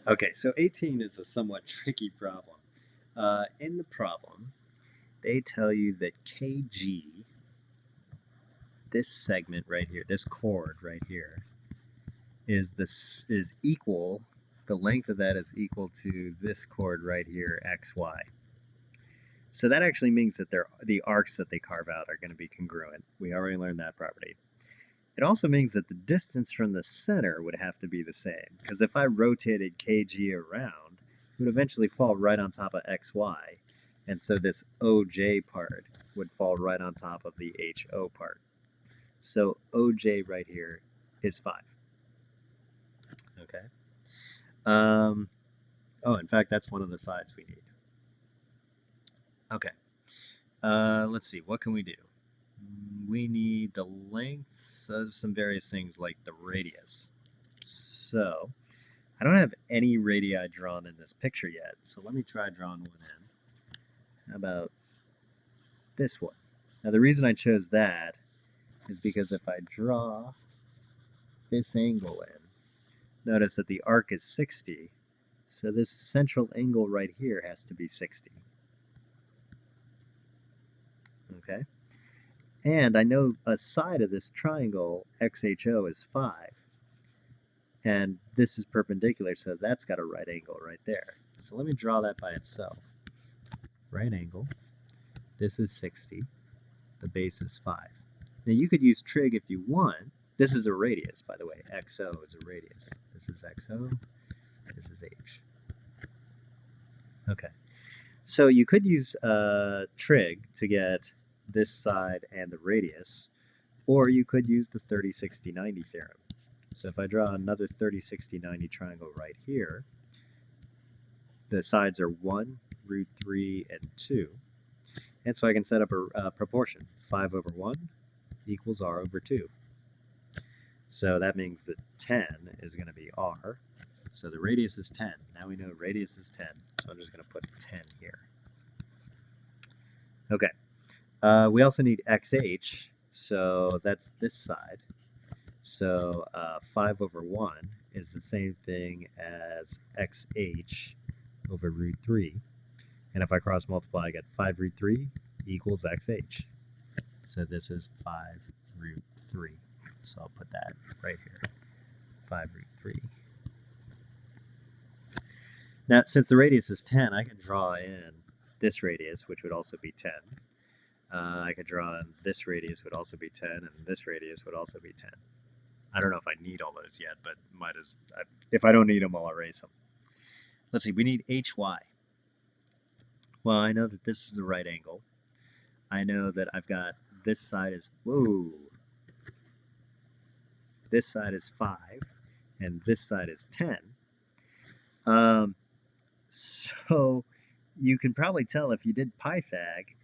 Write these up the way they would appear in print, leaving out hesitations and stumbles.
Okay, so 18 is a somewhat tricky problem. In the problem, they tell you that kg, this segment right here, this chord right here, is equal. The length of that is equal to this chord right here, xy. So that actually means that the arcs that they carve out are going to be congruent. We already learned that property. It also means that the distance from the center would have to be the same, because if I rotated kg around, it would eventually fall right on top of xy, and so this oj part would fall right on top of the ho part. So oj right here is 5. Okay. Oh, in fact, that's one of the sides we need. Okay. Let's see. What can we do? We need the lengths of some various things like the radius. So I don't have any radii drawn in this picture yet, so let me try drawing one in. How about this one? Now the reason I chose that is because if I draw this angle in, notice that the arc is 60, so this central angle right here has to be 60. Okay? And I know a side of this triangle, XHO, is 5. And this is perpendicular, so that's got a right angle right there. So let me draw that by itself. Right angle. This is 60. The base is 5. Now you could use trig if you want. This is a radius, by the way. XO is a radius. This is XO. This is H. Okay. So you could use trig to get this side and the radius, or you could use the 30, 60, 90 theorem. So if I draw another 30, 60, 90 triangle right here, the sides are 1, root 3, and 2. And so I can set up a proportion. 5 over 1 equals r over 2. So that means that 10 is going to be r. So the radius is 10. Now we know radius is 10. So I'm just going to put 10 here. Okay. We also need xh. So that's this side. So 5 over 1 is the same thing as xh over root 3. And if I cross multiply, I get 5 root 3 equals xh. So this is 5 root 3. So I'll put that right here. 5 root 3. Now, since the radius is 10, I can draw in this radius, which would also be 10. I could draw in this radius would also be 10, and this radius would also be 10. I don't know if I need all those yet, but if I don't need them, I'll erase them. Let's see, we need hy. Well, I know that this is a right angle. I know that I've got this side is, whoa, this side is 5, and this side is 10. So you can probably tell if you did Pythag,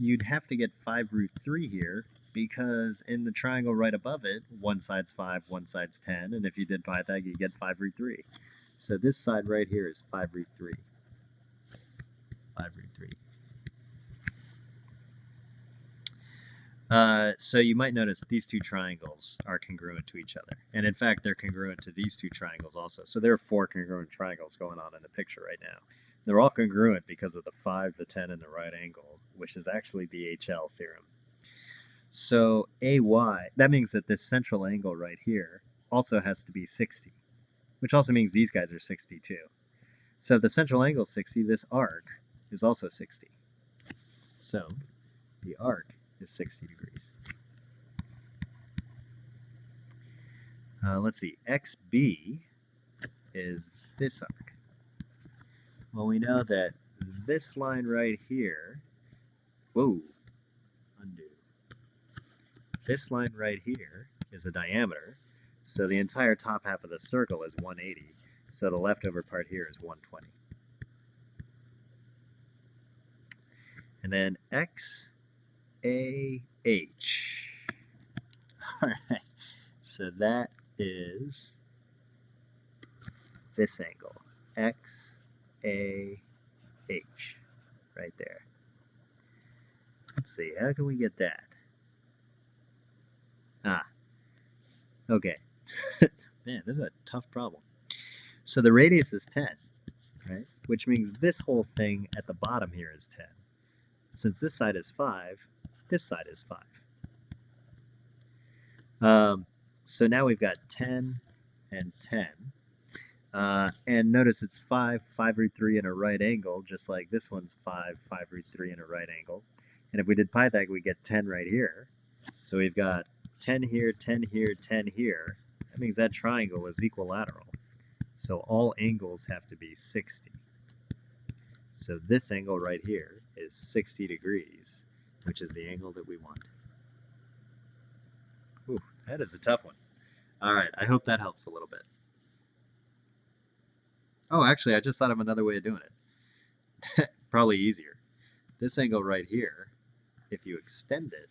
you'd have to get 5 root 3 here, because in the triangle right above it, one side's 5, one side's 10, and if you did Pythag, you get 5 root 3. So this side right here is 5 root 3. 5 root 3. So you might notice these two triangles are congruent to each other. And in fact, they're congruent to these two triangles also. So there are 4 congruent triangles going on in the picture right now. They're all congruent because of the 5, the 10, and the right angle, which is actually the HL theorem. So AY, that means that this central angle right here also has to be 60, which also means these guys are 60 too. So if the central angle is 60, this arc is also 60. So the arc is 60 degrees. Let's see, XB is this arc. Well, we know that this line right here, whoa, undo. This line right here is a diameter, so the entire top half of the circle is 180, so the leftover part here is 120. And then XAH. All right, so that is this angle, XAH, right there. Let's see, how can we get that? Ah, okay. Man, this is a tough problem. So the radius is 10, right? Which means this whole thing at the bottom here is 10. Since this side is 5, this side is 5. So now we've got 10 and 10. And notice it's 5, 5 root 3 in a right angle, just like this one's 5, 5 root 3 in a right angle. And if we did Pythag, we get 10 right here. So we've got 10 here, 10 here, 10 here. That means that triangle is equilateral. So all angles have to be 60. So this angle right here is 60 degrees, which is the angle that we want. Ooh, that is a tough one. All right, I hope that helps a little bit. Oh, actually, I just thought of another way of doing it. Probably easier. This angle right here, if you extend it,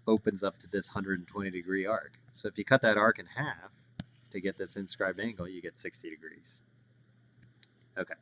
opens up to this 120-degree arc. So if you cut that arc in half to get this inscribed angle, you get 60 degrees. Okay.